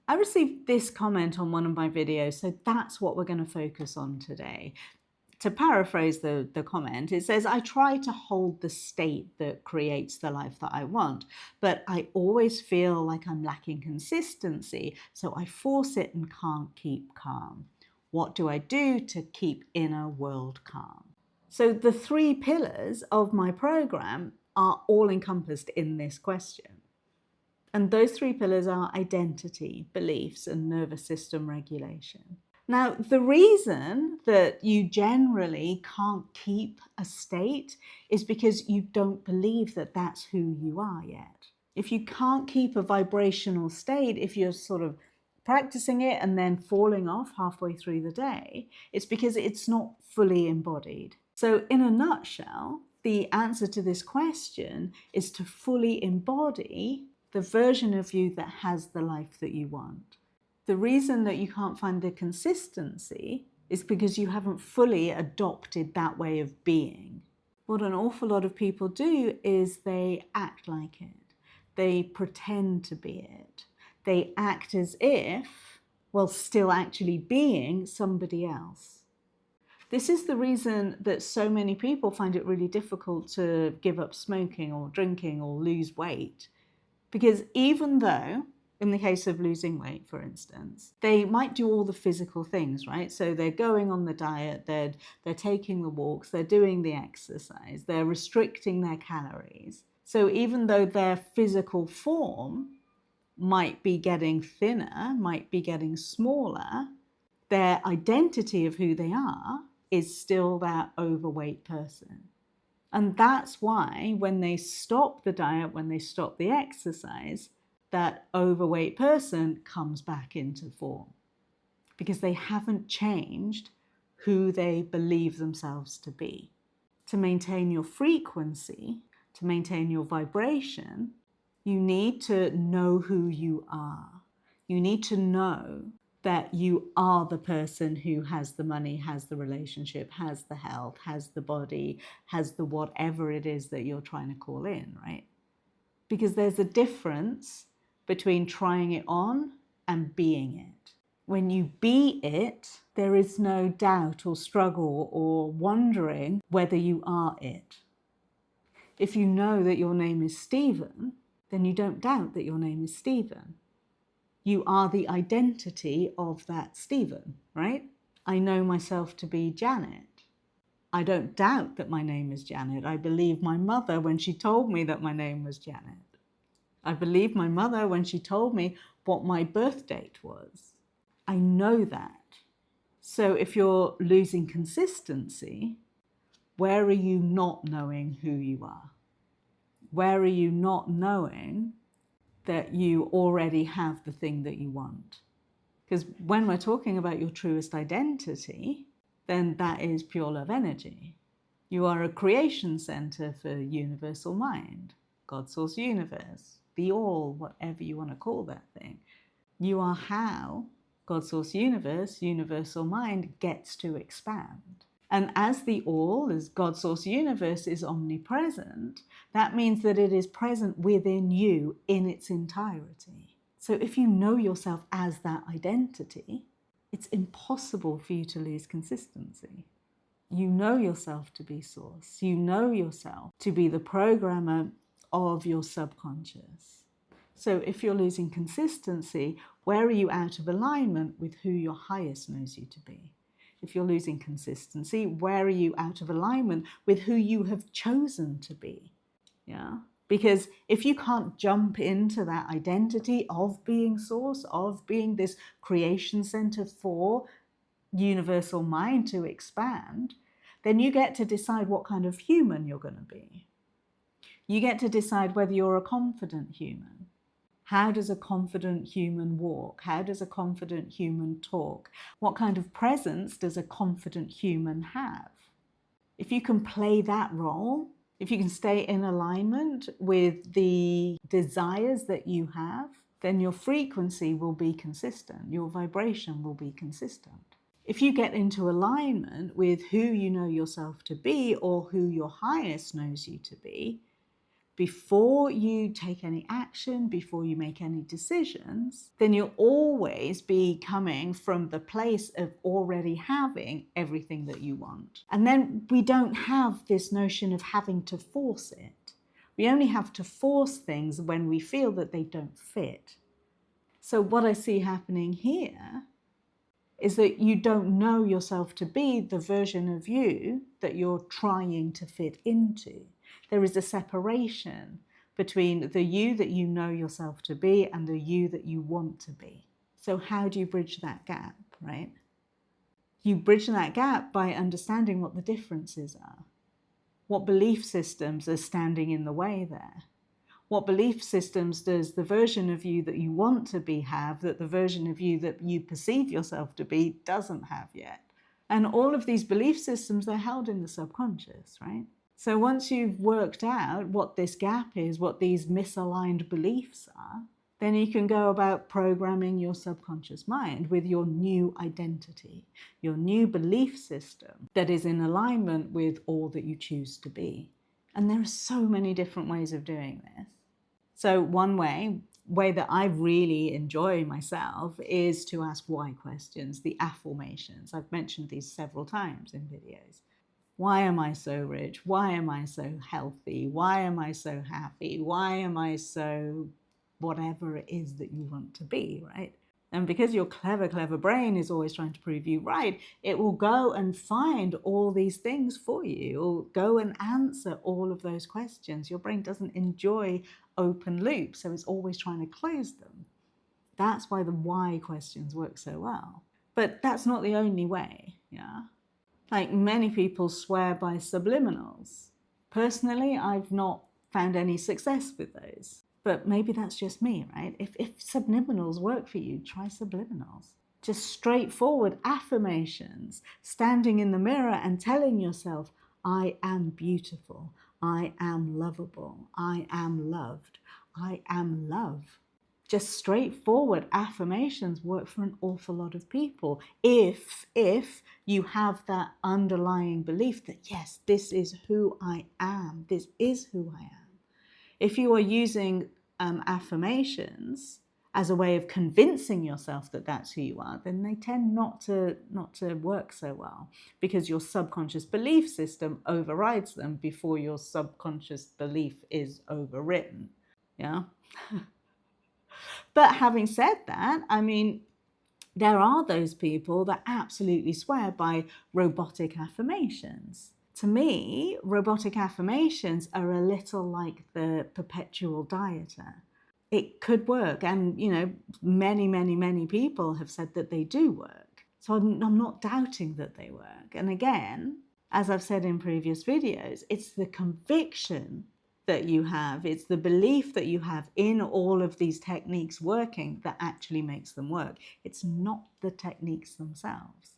I received this comment on one of my videos, so that's what we're going to focus on today. To paraphrase the comment, it says, I try to hold the state that creates the life that I want, but I always feel like I'm lacking consistency, so I force it and can't keep calm. What do I do to keep inner world calm? So the 3 pillars of my program are all encompassed in this question. And those 3 pillars are identity, beliefs, and nervous system regulation. Now, the reason that you generally can't keep a state is because you don't believe that that's who you are yet. If you can't keep a vibrational state, if you're sort of practicing it and then falling off halfway through the day, it's because it's not fully embodied. So in a nutshell, the answer to this question is to fully embody the version of you that has the life that you want. The reason that you can't find the consistency is because you haven't fully adopted that way of being. What an awful lot of people do is they act like it. They pretend to be it. They act as if, while still actually being somebody else. This is the reason that so many people find it really difficult to give up smoking or drinking or lose weight. Because even though, in the case of losing weight, for instance, they might do all the physical things, right? So they're going on the diet, they're taking the walks, they're doing the exercise, they're restricting their calories. So even though their physical form might be getting thinner, might be getting smaller, their identity of who they are is still that overweight person. And that's why when they stop the diet, when they stop the exercise, that overweight person comes back into form because they haven't changed who they believe themselves to be. To maintain your frequency, to maintain your vibration, you need to know who you are. You need to know that you are the person who has the money, has the relationship, has the health, has the body, has the whatever it is that you're trying to call in, right? Because there's a difference between trying it on and being it. When you be it, there is no doubt or struggle or wondering whether you are it. If you know that your name is Stephen, then you don't doubt that your name is Stephen. You are the identity of that Stephen, right? I know myself to be Janet. I don't doubt that my name is Janet. I believe my mother when she told me that my name was Janet. I believe my mother when she told me what my birth date was. I know that. So if you're losing consistency, where are you not knowing who you are? Where are you not knowing that you already have the thing that you want? Because when we're talking about your truest identity, then that is pure love energy. You are a creation center for universal mind, God, source, universe, the all, whatever you want to call that thing. You are how God, source, universe, universal mind gets to expand. And as the all, as God, source, universe is omnipresent, that means that it is present within you in its entirety. So if you know yourself as that identity, it's impossible for you to lose consistency. You know yourself to be source. You know yourself to be the programmer of your subconscious. So if you're losing consistency, where are you out of alignment with who your highest knows you to be? If you're losing consistency, where are you out of alignment with who you have chosen to be? Yeah. Because if you can't jump into that identity of being source, of being this creation center for universal mind to expand, then you get to decide what kind of human you're going to be. You get to decide whether you're a confident human. How does a confident human walk? How does a confident human talk? What kind of presence does a confident human have? If you can play that role, if you can stay in alignment with the desires that you have, then your frequency will be consistent. Your vibration will be consistent. If you get into alignment with who you know yourself to be or who your highest knows you to be, before you take any action, before you make any decisions, then you'll always be coming from the place of already having everything that you want. And then we don't have this notion of having to force it. We only have to force things when we feel that they don't fit. So what I see happening here is that you don't know yourself to be the version of you that you're trying to fit into. There is a separation between the you that you know yourself to be and the you that you want to be. So how do you bridge that gap, right? You bridge that gap by understanding what the differences are. What belief systems are standing in the way there? What belief systems does the version of you that you want to be have that the version of you that you perceive yourself to be doesn't have yet? And all of these belief systems, they're held in the subconscious, right? So once you've worked out what this gap is, what these misaligned beliefs are, then you can go about programming your subconscious mind with your new identity, your new belief system that is in alignment with all that you choose to be. And there are so many different ways of doing this. So one way that I really enjoy myself is to ask why questions, the affirmations. I've mentioned these several times in videos. Why am I so rich? Why am I so healthy? Why am I so happy? Why am I so whatever it is that you want to be, right? And because your clever brain is always trying to prove you right, it will go and find all these things for you. It will go and answer all of those questions. Your brain doesn't enjoy open loops, so it's always trying to close them. That's why the why questions work so well. But that's not the only way, yeah? Like many people swear by subliminals. Personally, I've not found any success with those. But maybe that's just me, right? If subliminals work for you, try subliminals. Just straightforward affirmations, standing in the mirror and telling yourself, I am beautiful, I am lovable, I am loved, I am love. Just straightforward affirmations work for an awful lot of people if you have that underlying belief that, yes, this is who I am, this is who I am. If you are using affirmations as a way of convincing yourself that that's who you are, then they tend not to work so well because your subconscious belief system overrides them before your subconscious belief is overwritten. Yeah. But having said that, I mean, there are those people that absolutely swear by robotic affirmations. To me, robotic affirmations are a little like the perpetual dieter. It could work, and many people have said that they do work. So I'm not doubting that they work. And again, as I've said in previous videos, it's the conviction that you have, it's the belief that you have in all of these techniques working that actually makes them work. It's not the techniques themselves.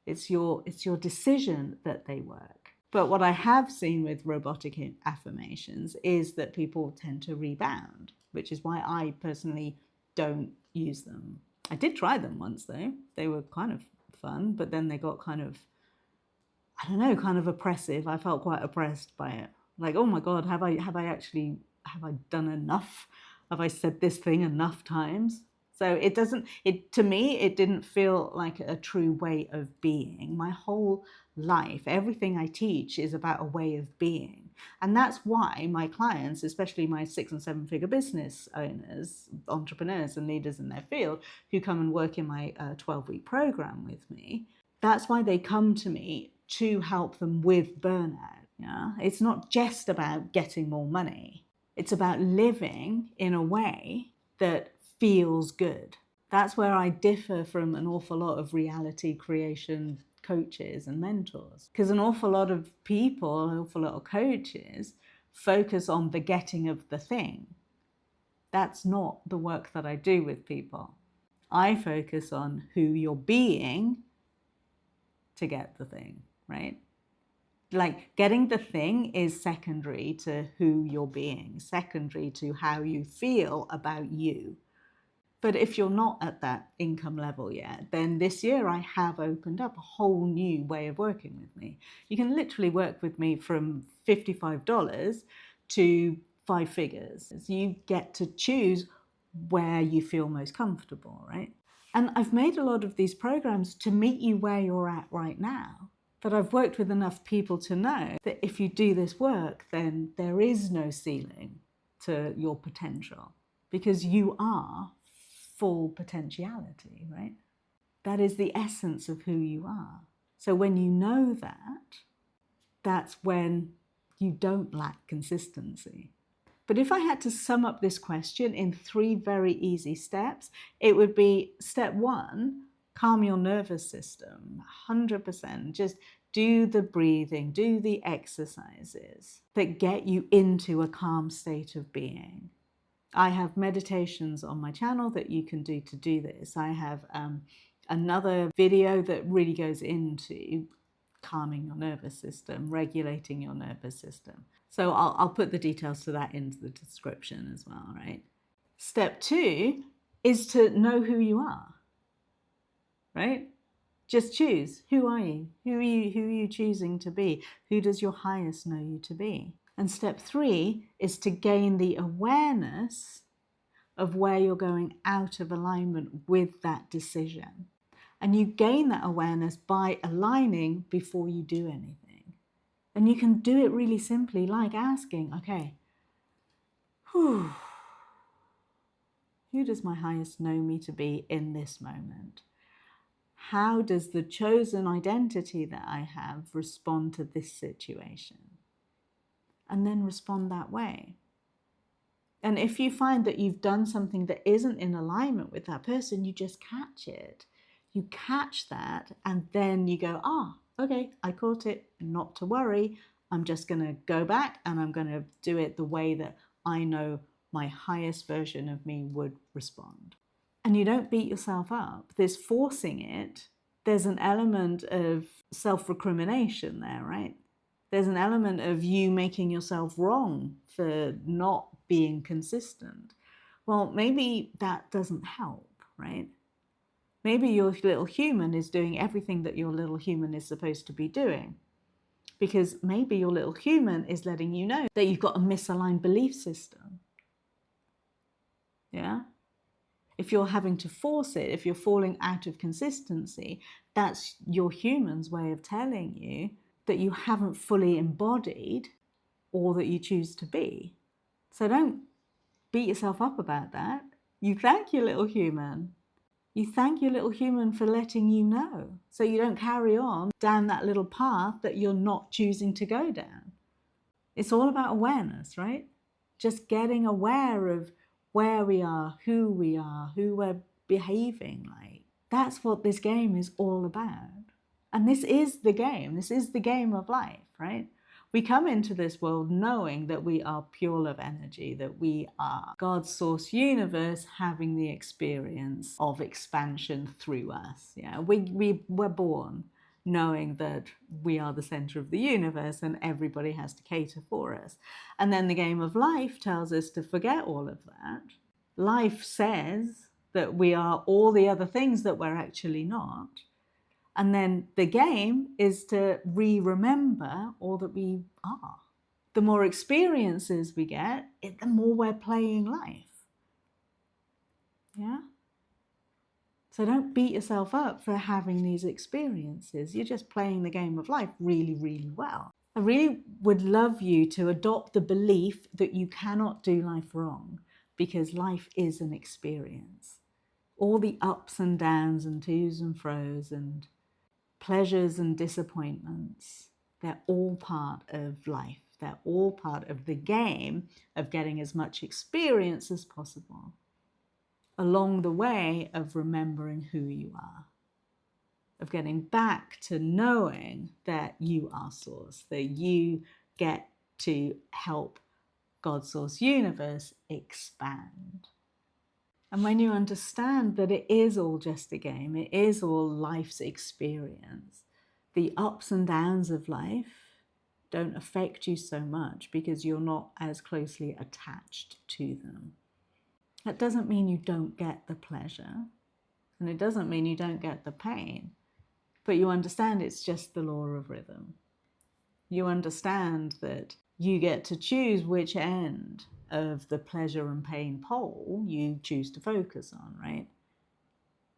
It's your decision that they work. But what I have seen with robotic affirmations is that people tend to rebound, which is why I personally don't use them. I did try them once though. They were kind of fun, but then they got kind of oppressive. I felt quite oppressed by it. Like, oh my God, have I done enough? Have I said this thing enough times? So to me, it didn't feel like a true way of being. My whole life, everything I teach is about a way of being. And that's why my clients, especially my 6- and 7-figure business owners, entrepreneurs and leaders in their field who come and work in my 12-week program with me, that's why they come to me to help them with burnout. Yeah? It's not just about getting more money. It's about living in a way that feels good. That's where I differ from an awful lot of reality creation coaches and mentors. Because an awful lot of people, an awful lot of coaches focus on the getting of the thing. That's not the work that I do with people. I focus on who you're being to get the thing, right? Like getting the thing is secondary to who you're being, secondary to how you feel about you. But if you're not at that income level yet, then this year I have opened up a whole new way of working with me. You can literally work with me from $55 to 5 figures. You get to choose where you feel most comfortable, right? And I've made a lot of these programs to meet you where you're at right now. But I've worked with enough people to know that if you do this work, then there is no ceiling to your potential, because you are full potentiality, right? That is the essence of who you are. So when you know that, that's when you don't lack consistency. But if I had to sum up this question in 3 very easy steps, it would be step 1, calm your nervous system, 100%. Just do the breathing, do the exercises that get you into a calm state of being. I have meditations on my channel that you can do to do this. I have another video that really goes into calming your nervous system, regulating your nervous system. So I'll put the details to that into the description as well, right? Step 2 is to know who you are, right? Just choose. Who are you? Who are you choosing to be? Who does your highest know you to be? And step 3 is to gain the awareness of where you're going out of alignment with that decision. And you gain that awareness by aligning before you do anything. And you can do it really simply, like asking, okay, who does my highest know me to be in this moment? How does the chosen identity that I have respond to this situation? And then respond that way. And if you find that you've done something that isn't in alignment with that person, you just catch it. You catch that, and then you go, okay, I caught it, not to worry. I'm just going to go back and I'm going to do it the way that I know my highest version of me would respond. And you don't beat yourself up. There's forcing it. There's an element of self-recrimination there, right? There's an element of you making yourself wrong for not being consistent. Well, maybe that doesn't help, right? Maybe your little human is doing everything that your little human is supposed to be doing, because maybe your little human is letting you know that you've got a misaligned belief system. Yeah? If you're having to force it, if you're falling out of consistency, that's your human's way of telling you that you haven't fully embodied all that you choose to be. So don't beat yourself up about that. You thank your little human. You thank your little human for letting you know, so you don't carry on down that little path that you're not choosing to go down. It's all about awareness, right? Just getting aware of where we are, who we're behaving like. That's what this game is all about. And this is the game. This is the game of life, right? We come into this world knowing that we are pure love energy, that we are God's source universe having the experience of expansion through us. Yeah, we're born knowing that we are the center of the universe and everybody has to cater for us. And then the game of life tells us to forget all of that. Life says that we are all the other things that we're actually not. And then the game is to remember all that we are. The more experiences we get, the more we're playing life. Yeah? So don't beat yourself up for having these experiences. You're just playing the game of life really, really well. I really would love you to adopt the belief that you cannot do life wrong, because life is an experience. All the ups and downs and to's and fro's and pleasures and disappointments, they're all part of life. They're all part of the game of getting as much experience as possible along the way of remembering who you are, of getting back to knowing that you are source, that you get to help God's source universe expand. And when you understand that it is all just a game, it is all life's experience, the ups and downs of life don't affect you so much because you're not as closely attached to them. That doesn't mean you don't get the pleasure, and it doesn't mean you don't get the pain, but you understand it's just the law of rhythm. You understand that You get to choose which end of the pleasure and pain pole you choose to focus on, right?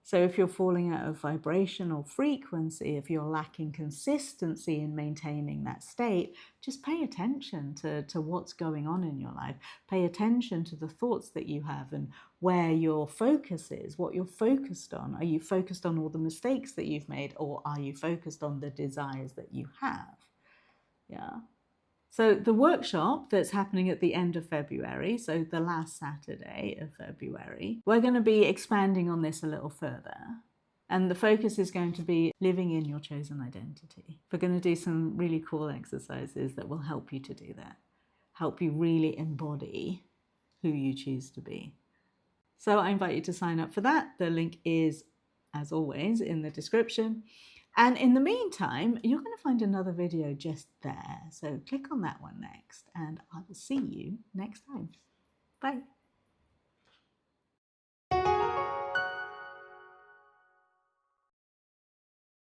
So if you're falling out of vibrational frequency, if you're lacking consistency in maintaining that state, just pay attention to what's going on in your life. Pay attention to the thoughts that you have and where your focus is, what you're focused on. Are you focused on all the mistakes that you've made, or are you focused on the desires that you have? Yeah. So the workshop that's happening at the end of February, so the last Saturday of February, we're going to be expanding on this a little further. And the focus is going to be living in your chosen identity. We're going to do some really cool exercises that will help you to do that, help you really embody who you choose to be. So I invite you to sign up for that. The link is, as always, in the description. And in the meantime, you're going to find another video just there. So click on that one next, and I will see you next time. Bye.